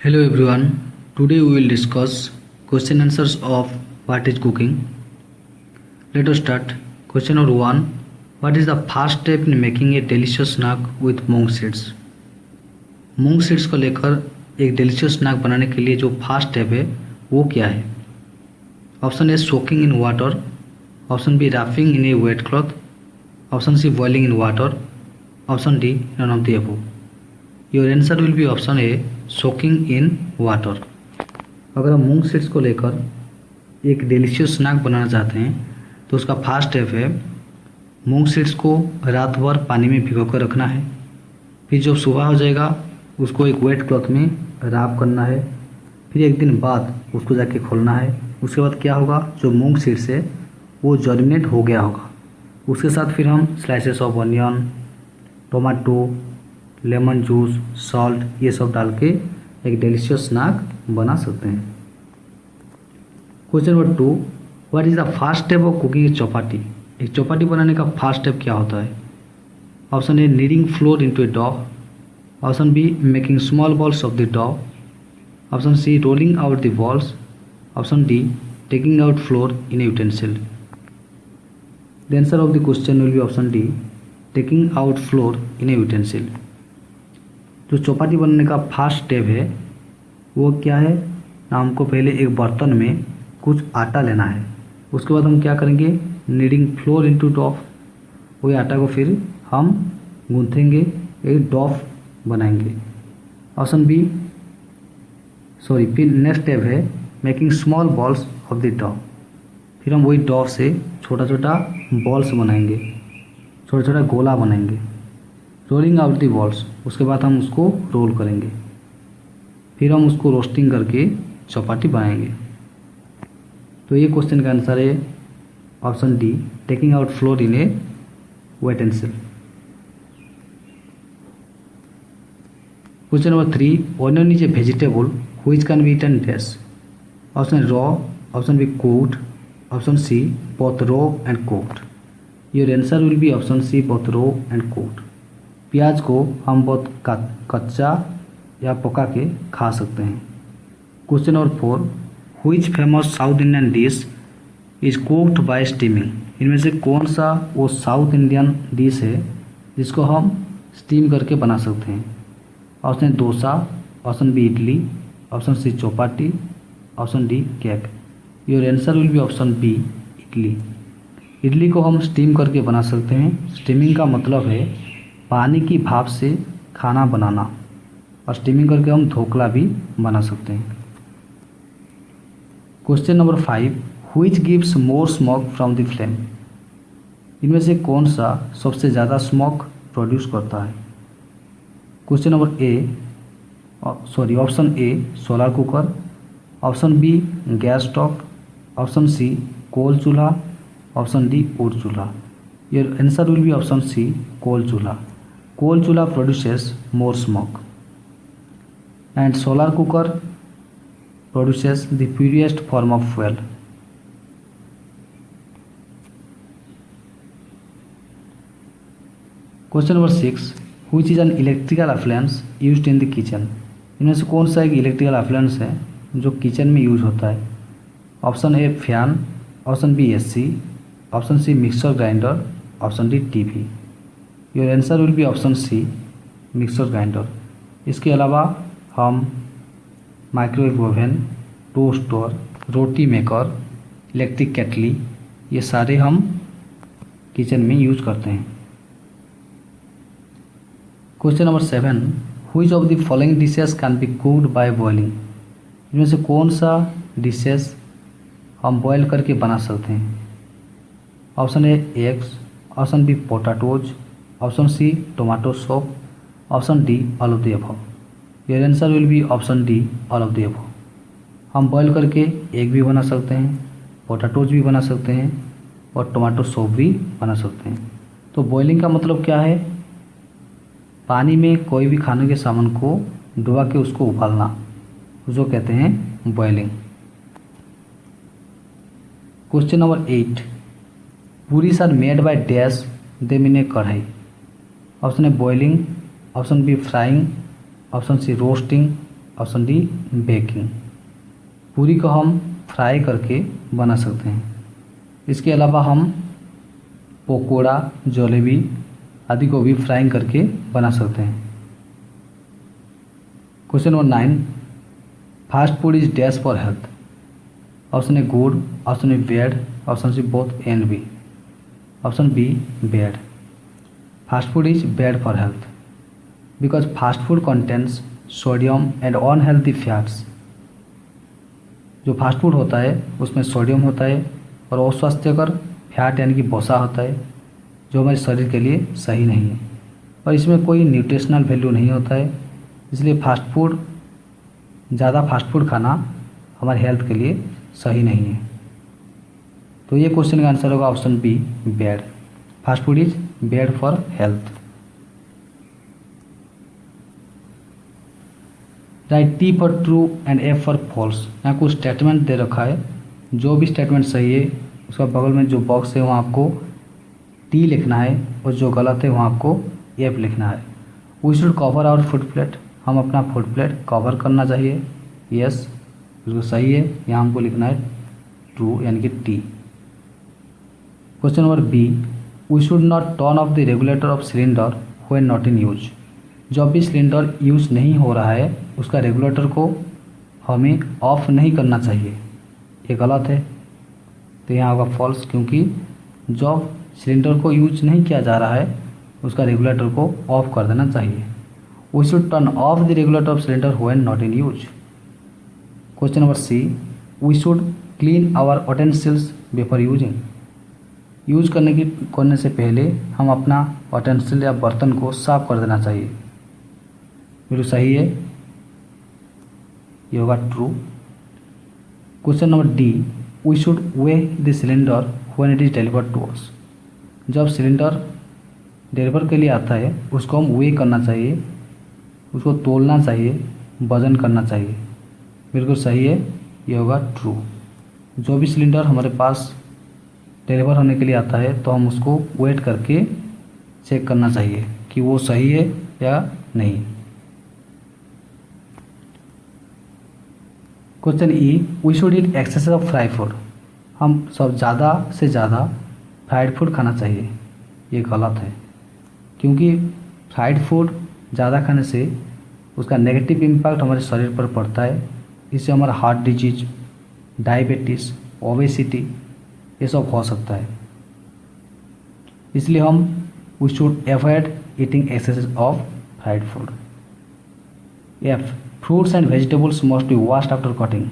Hello everyone. Today we will discuss question answers of what is cooking. Let us start. Question number 1. What is the first step in making a delicious snack with moong seeds? Moong seeds को लेकर एक delicious snack बनाने के लिए जो first step है वो क्या है? Option A soaking in water, option B wrapping in a wet cloth, option C boiling in water, option D none of the above. Your answer will be option A soaking in water. अगर हम मूंग seeds को लेकर एक delicious snack बनाना चाहते हैं तो उसका first step है मूंग सीड्स को रात भर पानी में भिगो कर रखना है. फिर जब सुबह हो जाएगा उसको एक वेट क्लॉथ में रैप करना है. फिर एक दिन बाद उसको जाके खोलना है. उसके बाद क्या होगा, जो मूंग सीड्स है वो जर्मिनेट हो गया होगा. उसके साथ फिर हम slices of onion, tomato, lemon juice, salt ये सब डाल के एक डिलीशियस स्नैक बना सकते हैं. Question number 2. What is the first step of cooking a chapati? एक चपाती बनाने का फर्स्ट स्टेप क्या होता है? Option A kneading flour into a dough, option B making small balls of the dough, option C rolling out the balls, option D taking out flour in a utensil. The answer of the question will be option D taking out flour in a utensil. जो चपाती बनाने का first step है वो क्या है ना, हमको पहले एक बर्तन में कुछ आटा लेना है. उसके बाद हम क्या करेंगे, नीडिंग फ्लोर इनटू डो, वही आटा को फिर हम गूंथेंगे, एक डो बनाएंगे. ऑप्शन बी फिर नेक्स्ट स्टेप है making small balls of the dough. फिर हम वही डो से छोटा छोटा बॉल्स बनाएंगे, छोटा छोटा गोला बनाएंगे. रोलिंग आउट दी बॉल्स, उसके बाद हम उसको रोल करेंगे. फिर हम उसको रोस्टिंग करके चपाती बनाएंगे. तो ये क्वेश्चन का आंसर है option D taking out flour in a utensil. Question number 3. Onion is a vegetable which can be eaten dash. Option raw, option B cooked, option C both raw and cooked. Your answer will be option C both raw and cooked. प्याज को हम बहुत कच्चा या पका के खा सकते हैं. Question number 4. Which famous south Indian dish is cooked bye steaming. इनमें से कौन सा वो साउथ इंडियन डिश है जिसको हम स्टीम करके बना सकते हैं? Option dosa, option B idli, option C Chowpatty, option D cake. Your answer will be option B idli. Idli को हम स्टीम करके बना सकते हैं. स्टीमिंग का मतलब है पानी की भाप से खाना बनाना, और स्टीमिंग करके हम ढोकला भी बना सकते हैं. Question number 5. Which gives more smoke from the flame. इनमें से कौन सा सबसे ज़्यादा स्मोक प्रोड्यूस करता है? Question number option A solar cooker, option B gas stove, option C coal chulha, option D wood chulha. Your answer will be option C coal chulha. Coal chula produces more smoke and solar cooker produces the purest form of fuel. Question number 6. Which is an electrical appliance used in the kitchen. इनमें से कौन सा एक electrical appliance है जो kitchen में use होता है? Option A fan, option B AC, option C mixer grinder, option D TV. Your answer will be option C mixer grinder. इसके अलावा हम microwave oven, toaster, roti maker, electric kettle ये सारे हम किचन में यूज करते हैं. Question number 7. Which of the following dishes can be cooked by boiling. इनमें से कौन सा डिशेस हम बॉयल करके बना सकते हैं? Option A eggs, option B potatoes, option C tomato soup, option D all of the above. Your answer will be option D all of the above. हम बॉयल करके एग भी बना सकते हैं, पोटैटोज भी बना सकते हैं और टोमेटो सूप भी बना सकते हैं. तो बॉइलिंग का मतलब क्या है? पानी में कोई भी खाने के सामान को डुबा के उसको उबालना, जो कहते हैं boiling. Question number 8. Puris are made by dash them in a kadhai. Option A boiling, option B frying, option C roasting, option D baking. पूरी को हम फ्राई करके बना सकते हैं। इसके अलावा हम पकोड़ा, जलेबी आदि को भी फ्राइंग करके बना सकते हैं। Question number 9, fast food is dash for health. Option A good, option A bad, option C both and B. Option B bad. Fast food is bad for health because fast food contains sodium and unhealthy fats. जो fast food होता है उसमें sodium होता है और अस्वास्थ्यकर fat यानी कि वसा होता है, जो हमारे शरीर के लिए सही नहीं है, और इसमें कोई न्यूट्रिशनल वैल्यू नहीं होता है। इसलिए ज़्यादा फास्ट फूड खाना हमारे हेल्थ के लिए सही नहीं है। तो ये क्वेश्चन का आंसर होगा option B bad. Fast food is bad for health. Write T for true and F for false. यहाँ कुछ स्टेटमेंट दे रखा है, जो भी स्टेटमेंट सही है उसका बगल में जो बॉक्स है वहाँ आपको टी लिखना है और जो गलत है वहाँ आपको एफ लिखना है। We should cover our food plate. हम अपना फूड प्लेट कवर करना चाहिए, यस बिल्कुल सही है। यहाँ हमको लिखना है ट्रू यानी कि T. Question number B, we should not turn off the regulator of cylinder when not in use. जब भी सिलेंडर यूज नहीं हो रहा है उसका रेगुलेटर को हमें ऑफ नहीं करना चाहिए, ये गलत है। तो यहाँ होगा फॉल्स, क्योंकि जब सिलेंडर को यूज नहीं किया जा रहा है उसका रेगुलेटर को ऑफ कर देना चाहिए। We should turn off the regulator of cylinder when not in use. Question number C, we should clean our utensils before using. Use करने से पहले हम अपना उटेंसिल या बर्तन को साफ कर देना चाहिए, बिल्कुल सही है, ये होगा true. Question number D, we should weigh the cylinder when it is delivered to us. जब सिलेंडर डिलीवर के लिए आता है उसको हम वे करना चाहिए, उसको तोलना चाहिए, वजन करना चाहिए, बिल्कुल सही है, ये होगा ट्रू। जो भी सिलेंडर हमारे पास डिलीवर होने के लिए आता है तो हम उसको वेट करके चेक करना चाहिए कि वो सही है या नहीं। Question E, we should eat excess of fry food. हम सब ज़्यादा से ज़्यादा फ्राइड फूड खाना चाहिए, ये गलत है, क्योंकि फ्राइड फूड ज़्यादा खाने से उसका नेगेटिव इम्पैक्ट हमारे शरीर पर पड़ता है। इससे हमारा हार्ट डिजीज, डायबिटीज़, ओबेसिटी ये सब हो सकता है। इसलिए हम we should avoid eating excess of fried food. F, fruits and vegetables must be washed after cutting.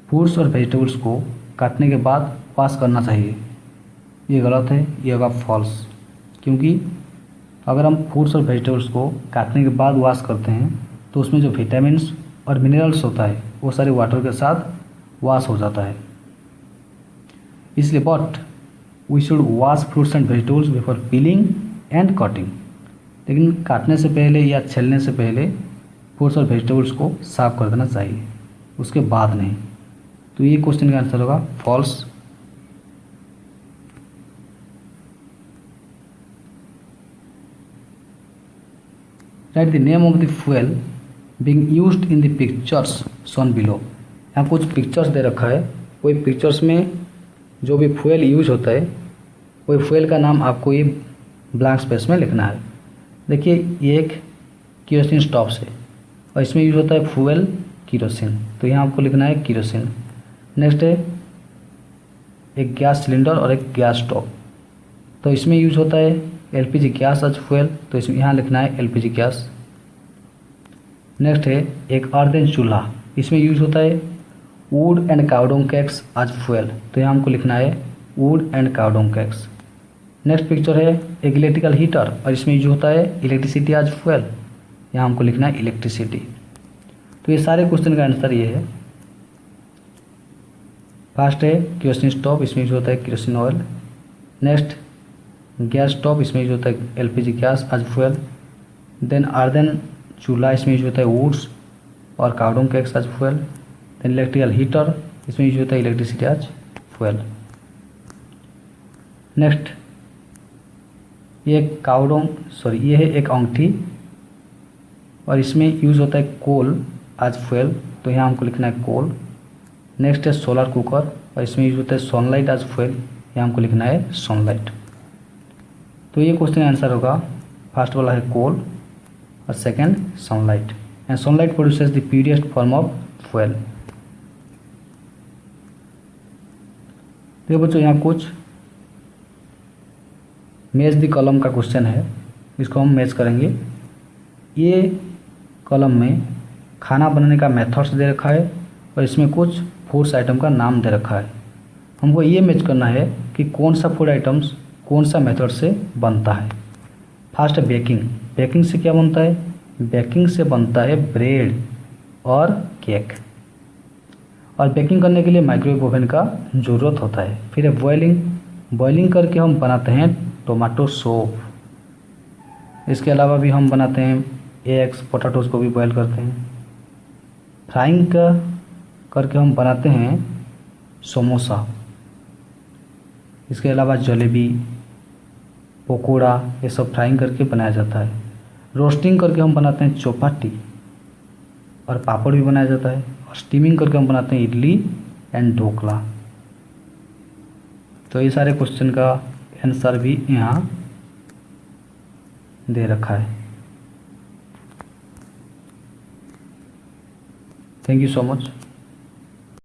Fruits और वेजिटेबल्स को काटने के बाद वॉश करना चाहिए, ये गलत है, ये होगा फॉल्स, क्योंकि अगर हम फ्रूट्स और वेजिटेबल्स को काटने के बाद वॉश करते हैं तो उसमें जो विटामिन्स और मिनरल्स होता है वो सारे वाटर के साथ वॉश हो जाता है। इसलिए but we should wash fruits and vegetables before peeling and cutting. लेकिन काटने से पहले या छीलने से पहले फ्रूट्स और वेजिटेबल्स को साफ कर देना चाहिए, उसके बाद नहीं। तो ये क्वेश्चन का आंसर होगा false. Write the name of the fuel being used in the pictures shown below. यहाँ कुछ पिक्चर्स दे रखा है, वही पिक्चर्स में जो भी फ्यूल यूज होता है वही फ्यूल का नाम आपको ये ब्लैंक स्पेस में लिखना है। देखिए ये एक केरोसिन स्टॉव है और इसमें यूज होता है फ्यूल केरोसिन, तो यहाँ आपको लिखना है केरोसिन। नेक्स्ट है एक गैस सिलेंडर और एक गैस स्टोव, तो इसमें यूज होता है एलपीजी गैस एज फ्यूल, तो इसमें यहाँ लिखना है एलपीजी गैस। नेक्स्ट है एक अर्दन चूल्हा, इसमें यूज होता है would and काउडोंग cakes as fuel, तो यहाँ हमको लिखना है वुड एंड काउडोंग कैक्स। नेक्स्ट पिक्चर है एक इलेक्ट्रिकल हीटर और इसमें यूज होता है इलेक्ट्रिसिटी एज फ्यूल, यहाँ हमको लिखना है इलेक्ट्रिसिटी। तो ये सारे क्वेश्चन का आंसर ये है। फर्स्ट है केरोसिन स्टोव, इसमें यूज होता है kerosene oil. Next gas stove, इसमें यूज होता है LPG gas as fuel. Then earthen chulha, इसमें यूज होता है वुड्स और cow dung cakes as fuel. Then electrical heater, इसमें यूज होता है इलेक्ट्रिसिटी एज फ्यूल। नेक्स्ट ये ये है एक अंगूठी और इसमें यूज होता है कोल एज फ्यूल, तो यहाँ हमको लिखना है कोल। नेक्स्ट है सोलर कुकर, और इसमें यूज होता है सनलाइट एज फ्यूल, यहाँ हमको लिखना है सनलाइट। तो ये क्वेश्चन आंसर होगा, फर्स्ट वाला है कोल और second sunlight, and sunlight produces the purest form of fuel. देखो बच्चों, यहाँ कुछ मैच द कॉलम का क्वेश्चन है, इसको हम मैच करेंगे। ये कॉलम में खाना बनाने का मेथड्स दे रखा है और इसमें कुछ फूड्स आइटम का नाम दे रखा है। हमको ये मैच करना है कि कौन सा फूड आइटम्स कौन सा मेथड से बनता है। फर्स्ट है बेकिंग। बेकिंग से क्या बनता है? बेकिंग से बनता है ब्रेड और केक, और बेकिंग करने के लिए माइक्रोवेव ओवन का ज़रूरत होता है। फिर है बॉइलिंग। बॉइलिंग करके हम बनाते हैं टोमेटो सूप। इसके अलावा भी हम बनाते हैं एग्स, पोटैटोज़ को भी बॉयल करते हैं। फ्राइंग करके हम बनाते हैं समोसा। इसके अलावा जलेबी, पकोड़ा, ये सब फ्राइंग करके बनाया जाता है। रोस्टिंग करके हम बनाते हैं चौपाटी, और पापड़ भी बनाया जाता है। और स्टीमिंग करके हम बनाते हैं इडली एंड ढोकला। तो ये सारे क्वेश्चन का आंसर भी यहाँ दे रखा है। Thank you so much.